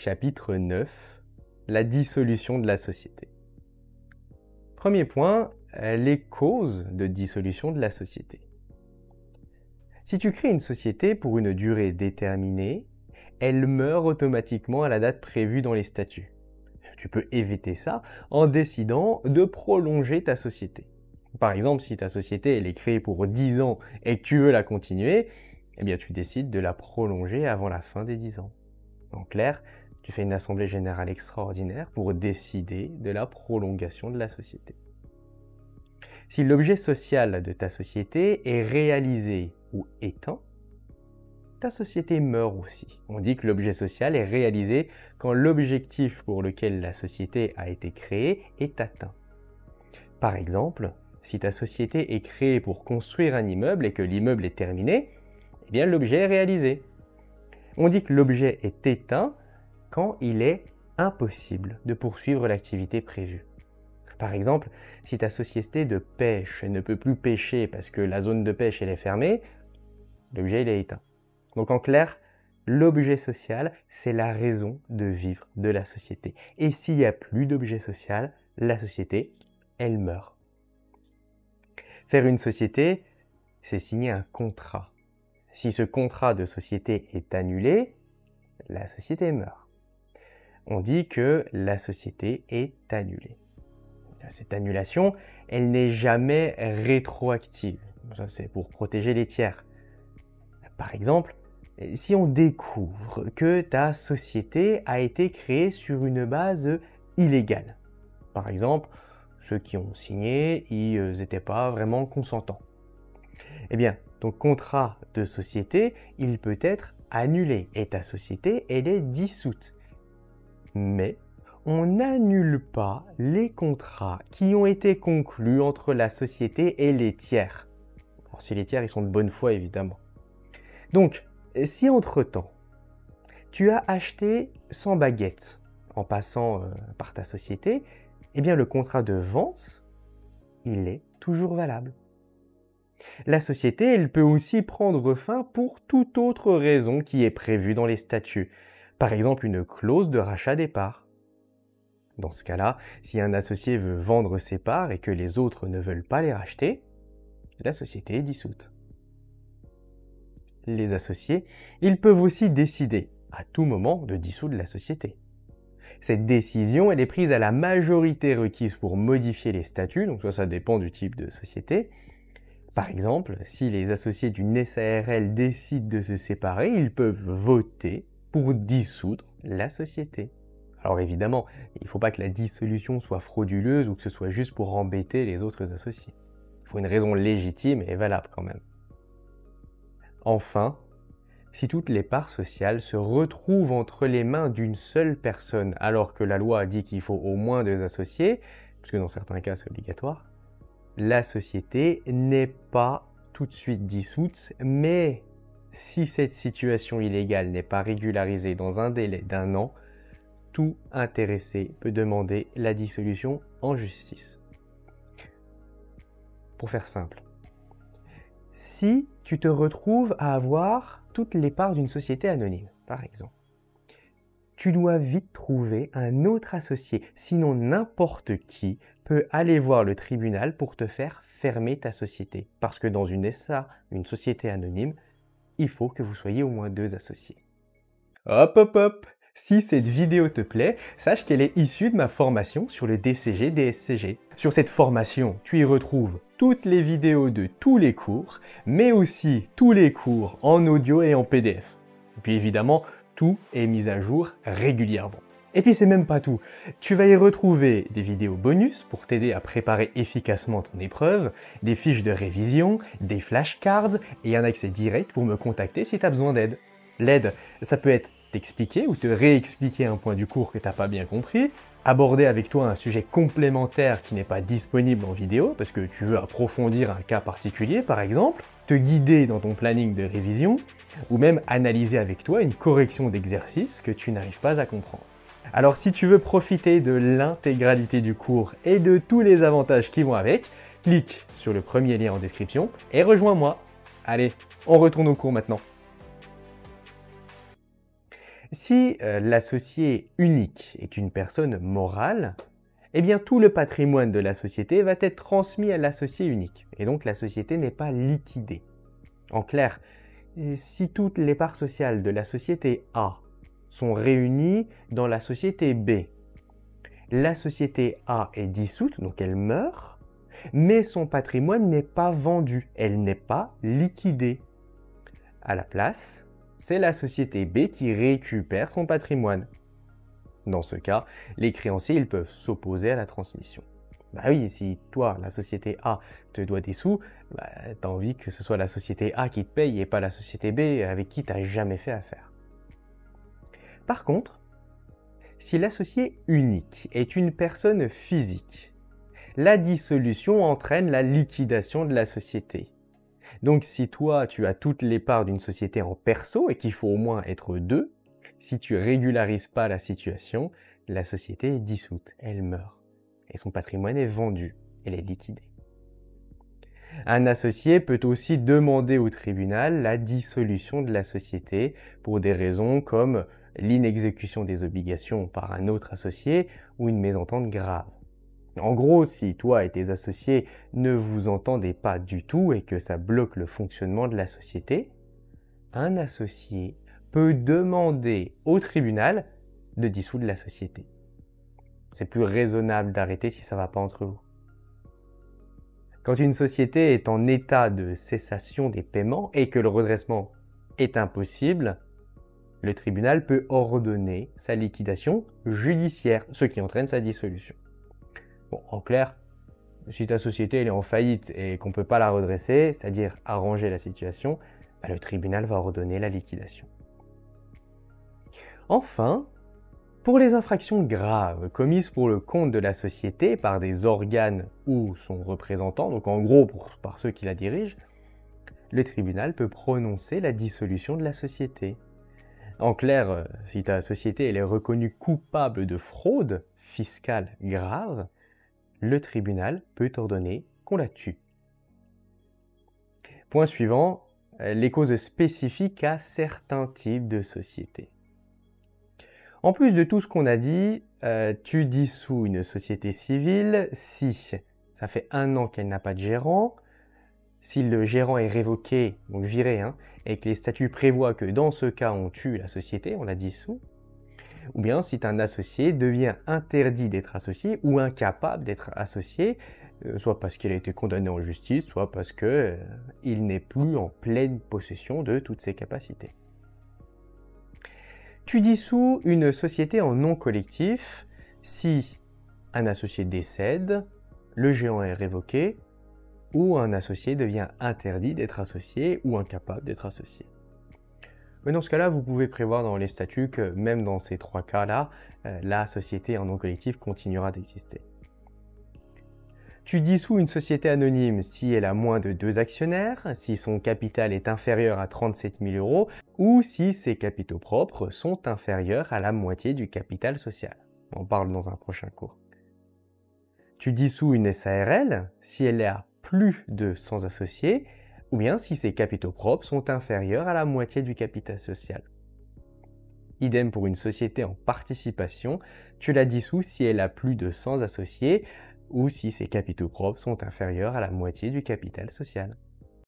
Chapitre 9. La dissolution de la société. Premier point, les causes de dissolution de la société. Si tu crées une société pour une durée déterminée, elle meurt automatiquement à la date prévue dans les statuts. Tu peux éviter ça en décidant de prolonger ta société. Par exemple, si ta société elle est créée pour 10 ans et que tu veux la continuer, eh bien tu décides de la prolonger avant la fin des 10 ans. En clair, tu fais une assemblée générale extraordinaire pour décider de la prolongation de la société. Si l'objet social de ta société est réalisé ou éteint, ta société meurt aussi. On dit que l'objet social est réalisé quand l'objectif pour lequel la société a été créée est atteint. Par exemple, si ta société est créée pour construire un immeuble et que l'immeuble est terminé, eh bien l'objet est réalisé. On dit que l'objet est éteint quand il est impossible de poursuivre l'activité prévue. Par exemple, si ta société de pêche ne peut plus pêcher parce que la zone de pêche elle est fermée, l'objet il est éteint. Donc en clair, l'objet social, c'est la raison de vivre de la société. Et s'il n'y a plus d'objet social, la société, elle meurt. Faire une société, c'est signer un contrat. Si ce contrat de société est annulé, la société meurt. On dit que la société est annulée. Cette annulation, elle n'est jamais rétroactive. Ça, c'est pour protéger les tiers. Par exemple, si on découvre que ta société a été créée sur une base illégale. Par exemple, ceux qui ont signé, ils n'étaient pas vraiment consentants. Eh bien, ton contrat de société, il peut être annulé et ta société, elle est dissoute. Mais on n'annule pas les contrats qui ont été conclus entre la société et les tiers. Alors, si les tiers, ils sont de bonne foi, évidemment. Donc, si entre-temps, tu as acheté 100 baguettes en passant par ta société, eh bien le contrat de vente, il est toujours valable. La société, elle peut aussi prendre fin pour toute autre raison qui est prévue dans les statuts. Par exemple, une clause de rachat des parts. Dans ce cas-là, si un associé veut vendre ses parts et que les autres ne veulent pas les racheter, la société est dissoute. Les associés, ils peuvent aussi décider à tout moment de dissoudre la société. Cette décision, elle est prise à la majorité requise pour modifier les statuts, donc ça dépend du type de société. Par exemple, si les associés d'une SARL décident de se séparer, ils peuvent voter pour dissoudre la société. Alors évidemment, il ne faut pas que la dissolution soit frauduleuse ou que ce soit juste pour embêter les autres associés. Il faut une raison légitime et valable quand même. Enfin, si toutes les parts sociales se retrouvent entre les mains d'une seule personne alors que la loi dit qu'il faut au moins 2 associés, puisque dans certains cas c'est obligatoire, la société n'est pas tout de suite dissoute, mais si cette situation illégale n'est pas régularisée dans un délai d'1 an, tout intéressé peut demander la dissolution en justice. Pour faire simple, si tu te retrouves à avoir toutes les parts d'une société anonyme, par exemple, tu dois vite trouver un autre associé, sinon n'importe qui peut aller voir le tribunal pour te faire fermer ta société. Parce que dans une SA, une société anonyme, il faut que vous soyez au moins 2 associés. Hop hop hop! Si cette vidéo te plaît, sache qu'elle est issue de ma formation sur le DCG-DSCG. Sur cette formation, tu y retrouves toutes les vidéos de tous les cours, mais aussi tous les cours en audio et en PDF. Et puis évidemment, tout est mis à jour régulièrement. Et puis c'est même pas tout. Tu vas y retrouver des vidéos bonus pour t'aider à préparer efficacement ton épreuve, des fiches de révision, des flashcards et un accès direct pour me contacter si tu as besoin d'aide. L'aide, ça peut être t'expliquer ou te réexpliquer un point du cours que t'as pas bien compris, aborder avec toi un sujet complémentaire qui n'est pas disponible en vidéo parce que tu veux approfondir un cas particulier par exemple, te guider dans ton planning de révision ou même analyser avec toi une correction d'exercice que tu n'arrives pas à comprendre. Alors si tu veux profiter de l'intégralité du cours et de tous les avantages qui vont avec, clique sur le premier lien en description et rejoins-moi. Allez, on retourne au cours maintenant. Si l'associé unique est une personne morale, eh bien tout le patrimoine de la société va être transmis à l'associé unique, et donc la société n'est pas liquidée. En clair, si toutes les parts sociales de la société A sont réunies dans la société B, la société A est dissoute, donc elle meurt, mais son patrimoine n'est pas vendu, elle n'est pas liquidée. À la place, c'est la société B qui récupère son patrimoine. Dans ce cas, les créanciers ils peuvent s'opposer à la transmission. Bah oui, si toi, la société A, te doit des sous, bah, t'as envie que ce soit la société A qui te paye et pas la société B avec qui t'as jamais fait affaire. Par contre, si l'associé unique est une personne physique, la dissolution entraîne la liquidation de la société. Donc si toi, tu as toutes les parts d'une société en perso et qu'il faut au moins être deux, si tu régularises pas la situation, la société est dissoute, elle meurt. Et son patrimoine est vendu, elle est liquidée. Un associé peut aussi demander au tribunal la dissolution de la société pour des raisons comme l'inexécution des obligations par un autre associé ou une mésentente grave. En gros, si toi et tes associés ne vous entendez pas du tout et que ça bloque le fonctionnement de la société, un associé peut demander au tribunal de dissoudre la société. C'est plus raisonnable d'arrêter si ça ne va pas entre vous. Quand une société est en état de cessation des paiements et que le redressement est impossible, le tribunal peut ordonner sa liquidation judiciaire, ce qui entraîne sa dissolution. Bon, en clair, si ta société elle est en faillite et qu'on ne peut pas la redresser, c'est-à-dire arranger la situation, le tribunal va ordonner la liquidation. Enfin, pour les infractions graves commises pour le compte de la société par des organes ou son représentant, donc en gros par ceux qui la dirigent, le tribunal peut prononcer la dissolution de la société. En clair, si ta société elle est reconnue coupable de fraude fiscale grave, le tribunal peut ordonner qu'on la tue. Point suivant, les causes spécifiques à certains types de sociétés. En plus de tout ce qu'on a dit, tu dissous une société civile si ça fait 1 an qu'elle n'a pas de gérant, si le gérant est révoqué, donc viré, et que les statuts prévoient que dans ce cas on tue la société, on la dissout, ou bien si un associé devient interdit d'être associé ou incapable d'être associé, soit parce qu'il a été condamné en justice, soit parce qu'il n'est plus en pleine possession de toutes ses capacités. Tu dissous une société en non collectif si un associé décède, le gérant est révoqué, ou un associé devient interdit d'être associé ou incapable d'être associé. Mais dans ce cas-là, vous pouvez prévoir dans les statuts que même dans ces 3 cas-là, la société en non collectif continuera d'exister. Tu dissous une société anonyme si elle a moins de 2 actionnaires, si son capital est inférieur à 37 000 € ou si ses capitaux propres sont inférieurs à la moitié du capital social. On en parle dans un prochain cours. Tu dissous une SARL si elle a plus de 100 associés ou bien si ses capitaux propres sont inférieurs à la moitié du capital social. Idem pour une société en participation, tu la dissous si elle a plus de 100 associés ou si ses capitaux propres sont inférieurs à la moitié du capital social.